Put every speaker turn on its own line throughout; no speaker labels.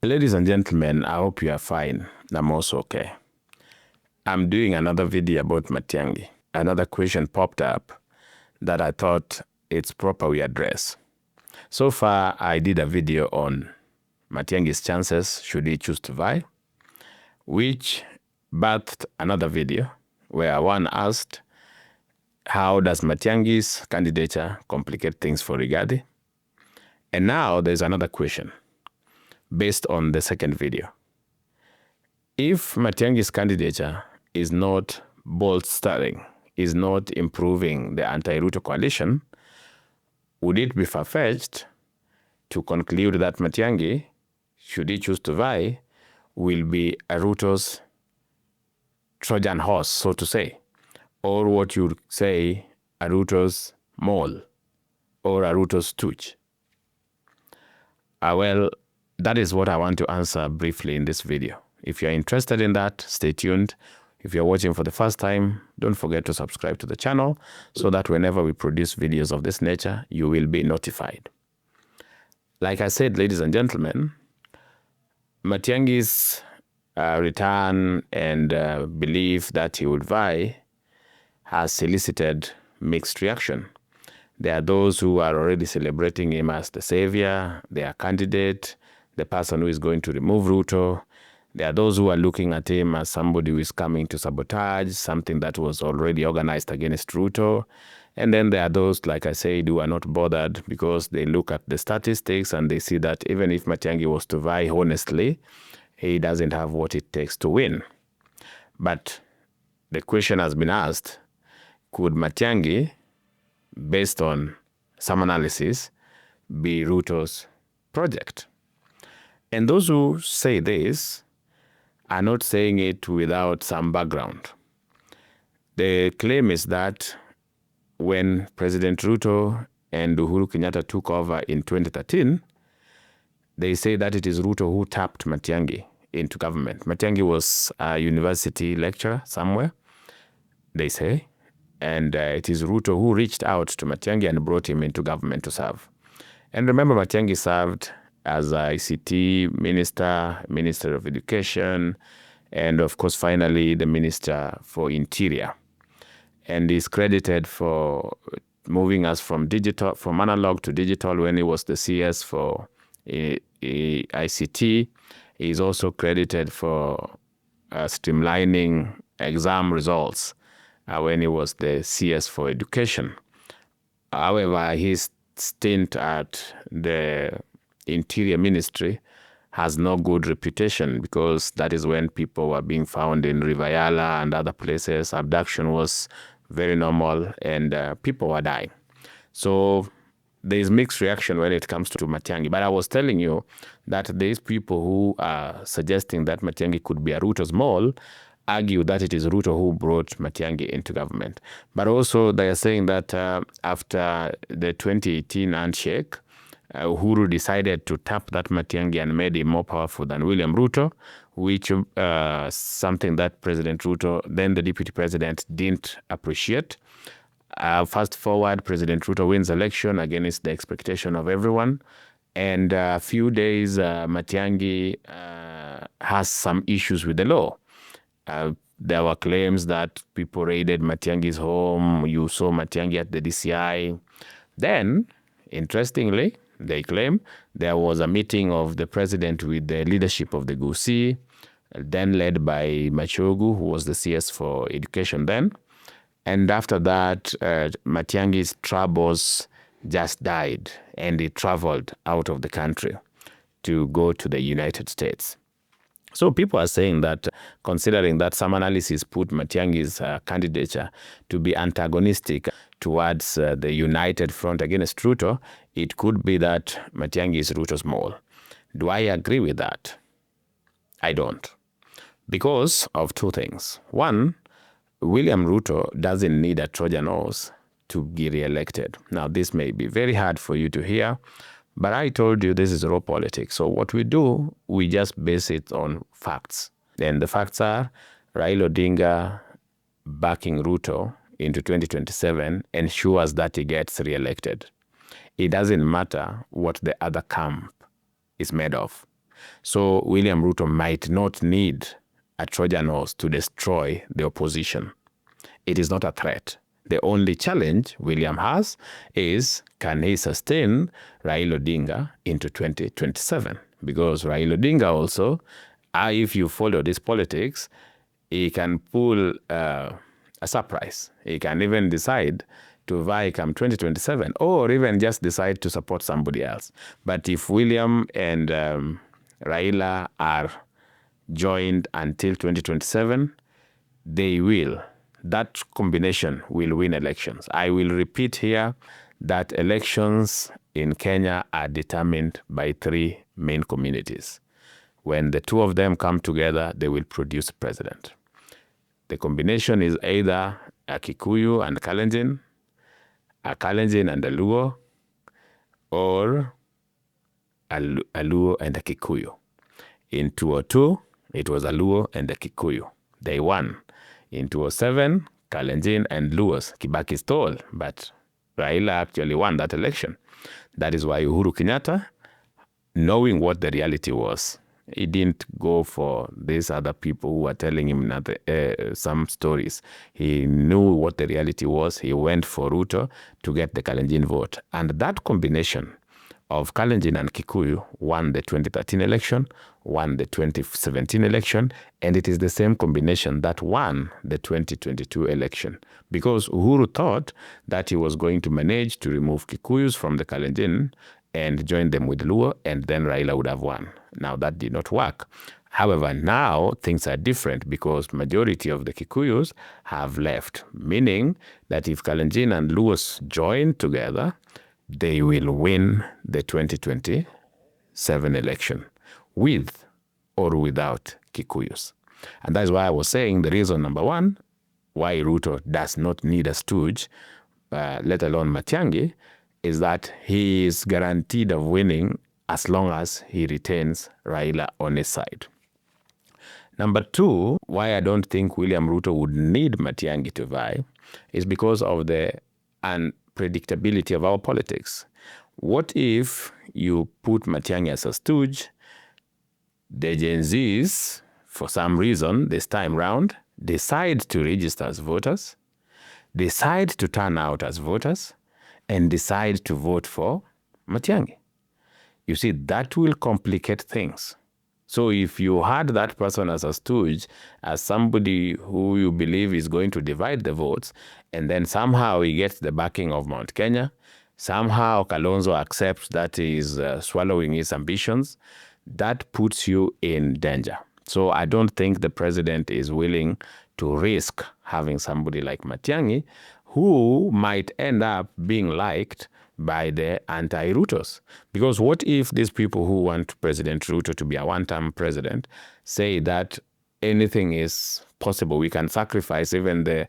Ladies and gentlemen, I hope you are fine. I'm also okay. I'm doing another video about Matiangi. Another question popped up that I thought it's proper we address. So far, I did a video on Matiangi's chances should he choose to vie, which birthed another video where one asked, how does Matiangi's candidature complicate things for Rigathi? And now there's another question based on the second video. If Matiangi's candidature is not bolstering, is not improving the anti-Ruto coalition, would it be far-fetched to conclude that Matiangi, should he choose to vie, will be a Ruto's Trojan horse, so to say, or what you would say a Ruto's mole or a Ruto's stooge? Well, that is what I want to answer briefly in this video. If you're interested in that, stay tuned. If you're watching for the first time, don't forget to subscribe to the channel so that whenever we produce videos of this nature, you will be notified. Like I said, ladies and gentlemen, Matiangi's return and belief that he would vie has elicited mixed reaction. There are those who are already celebrating him as the savior, their candidate, the person who is going to remove Ruto. There are those who are looking at him as somebody who is coming to sabotage something that was already organized against Ruto. And then there are those, like I said, who are not bothered because they look at the statistics and they see that even if Matiangi was to vie honestly, he doesn't have what it takes to win. But the question has been asked, could Matiangi, based on some analysis, be Ruto's project? And those who say this are not saying it without some background. The claim is that when President Ruto and Uhuru Kenyatta took over in 2013, they say that it is Ruto who tapped Matiangi into government. Matiangi was a university lecturer somewhere, they say, and it is Ruto who reached out to Matiangi and brought him into government to serve. And remember, Matiangi served as ICT minister, Minister of Education, and of course, finally, the Minister for Interior. And he's credited for moving us from analog to digital when he was the CS for ICT. He's also credited for streamlining exam results when he was the CS for Education. However, his stint at the Interior Ministry has no good reputation because that is when people were being found in Rivayala and other places. Abduction was very normal and people were dying. So there is mixed reaction when it comes to Matiangi. But I was telling you that these people who are suggesting that Matiangi could be a Ruto's mole argue that it is Ruto who brought Matiangi into government. But also they are saying that after the 2018 handshake, Uhuru decided to tap that Matiangi and made him more powerful than William Ruto, which something that President Ruto, then the deputy president, didn't appreciate. Fast forward, President Ruto wins election against the expectation of everyone. And a few days, Matiangi has some issues with the law. There were claims that people raided Matiangi's home. You saw Matiangi at the DCI. Then, interestingly, they claim there was a meeting of the president with the leadership of the Gusii, then led by Machogu, who was the CS for Education then. And after that, Matiangi's troubles just died and he traveled out of the country to go to the United States. So people are saying that, considering that some analysis put Matiangi's candidature to be antagonistic towards the united front against Ruto, it could be that Matiangi is Ruto's mole. Do I agree with that? I don't. Because of two things. One, William Ruto doesn't need a Trojan horse to be re-elected. Now, this may be very hard for you to hear, but I told you this is raw politics. So what we do, we just base it on facts. And the facts are Raila Odinga backing Ruto into 2027 ensures that he gets re-elected. It doesn't matter what the other camp is made of. So William Ruto might not need a Trojan horse to destroy the opposition. It is not a threat. The only challenge William has is, can he sustain Raila Odinga into 2027? Because Raila Odinga also, if you follow this politics, he can pull a surprise. He can even decide to vie come 2027, or even just decide to support somebody else. But if William and Raila are joined until 2027, they will. That combination will win elections. I will repeat here that elections in Kenya are determined by three main communities. When the two of them come together, they will produce a president. The combination is either a Kikuyu and Kalenjin, a Kalenjin and a Luo, or a Luo and a Kikuyu. In 2002, it was a Luo and a Kikuyu. They won. In 2007, Kalenjin and Luos, Kibaki stole, but Raila actually won that election. That is why Uhuru Kenyatta, knowing what the reality was, he didn't go for these other people who were telling him some stories. He knew what the reality was. He went for Ruto to get the Kalenjin vote. And that combination of Kalenjin and Kikuyu won the 2013 election, won the 2017 election, and it is the same combination that won the 2022 election. Because Uhuru thought that he was going to manage to remove Kikuyus from the Kalenjin and join them with Luo, and then Raila would have won. Now, that did not work. However, now things are different because majority of the Kikuyus have left, meaning that if Kalenjin and Luos join together, they will win the 2027 election with or without Kikuyus. And that is why I was saying the reason number one, why Ruto does not need a stooge, let alone Matiangi, is that he is guaranteed of winning as long as he retains Raila on his side. Number two, why I don't think William Ruto would need Matiangi to vie is because of the unpredictability of our politics. What if you put Matiangi as a stooge, the Gen Zs, for some reason, this time round, decide to register as voters, decide to turn out as voters, and decide to vote for Matiangi? You see, that will complicate things. So if you had that person as a stooge, as somebody who you believe is going to divide the votes, and then somehow he gets the backing of Mount Kenya, somehow Kalonzo accepts that he is swallowing his ambitions, that puts you in danger. So I don't think the president is willing to risk having somebody like Matiangi who might end up being liked by the anti-Rutos. Because what if these people who want President Ruto to be a one-term president say that anything is possible, we can sacrifice even the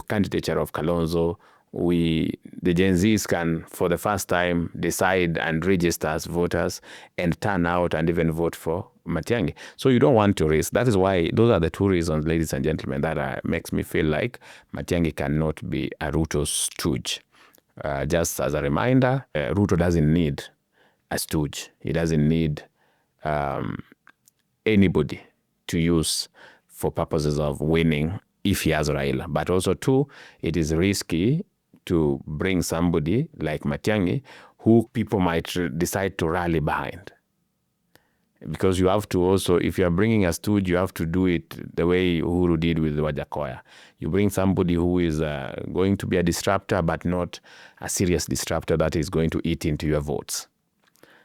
candidature of Kalonzo, the Gen Zs can, for the first time, decide and register as voters and turn out and even vote for Matiangi. So you don't want to risk. That is why, those are the two reasons, ladies and gentlemen, that makes me feel like Matiangi cannot be a Ruto stooge. Just as a reminder, Ruto doesn't need a stooge. He doesn't need anybody to use for purposes of winning if he has Raila. But also, two, it is risky to bring somebody like Matiangi who people might decide to rally behind. Because you have to also, if you are bringing a stooge, you have to do it the way Uhuru did with Wajakoya. You bring somebody who is going to be a disruptor, but not a serious disruptor that is going to eat into your votes.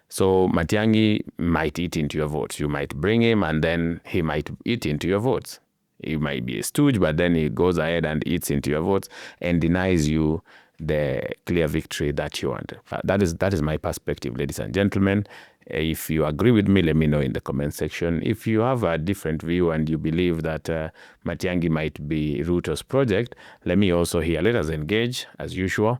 So Matiangi might eat into your votes. You might bring him and then he might eat into your votes. He might be a stooge, but then he goes ahead and eats into your votes and denies you the clear victory that you want. That is my perspective, ladies and gentlemen. If you agree with me, let me know in the comment section. If you have a different view and you believe that Matiangi might be Ruto's project, let me also hear. Let us engage as usual.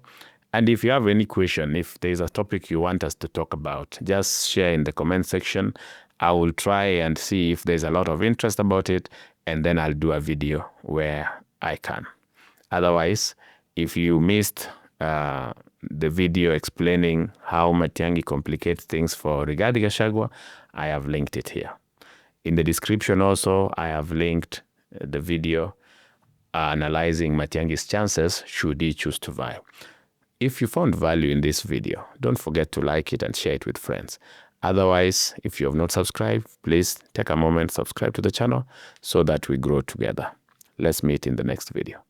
And if you have any question, if there's a topic you want us to talk about, just share in the comment section. I will try and see if there's a lot of interest about it, and then I'll do a video where I can. Otherwise, if you missed the video explaining how Matiang'i complicates things for Rigathi Gachagua, I have linked it here. In the description also, I have linked the video analyzing Matiang'i's chances should he choose to vie. If you found value in this video, don't forget to like it and share it with friends. Otherwise, if you have not subscribed, please take a moment, subscribe to the channel so that we grow together. Let's meet in the next video.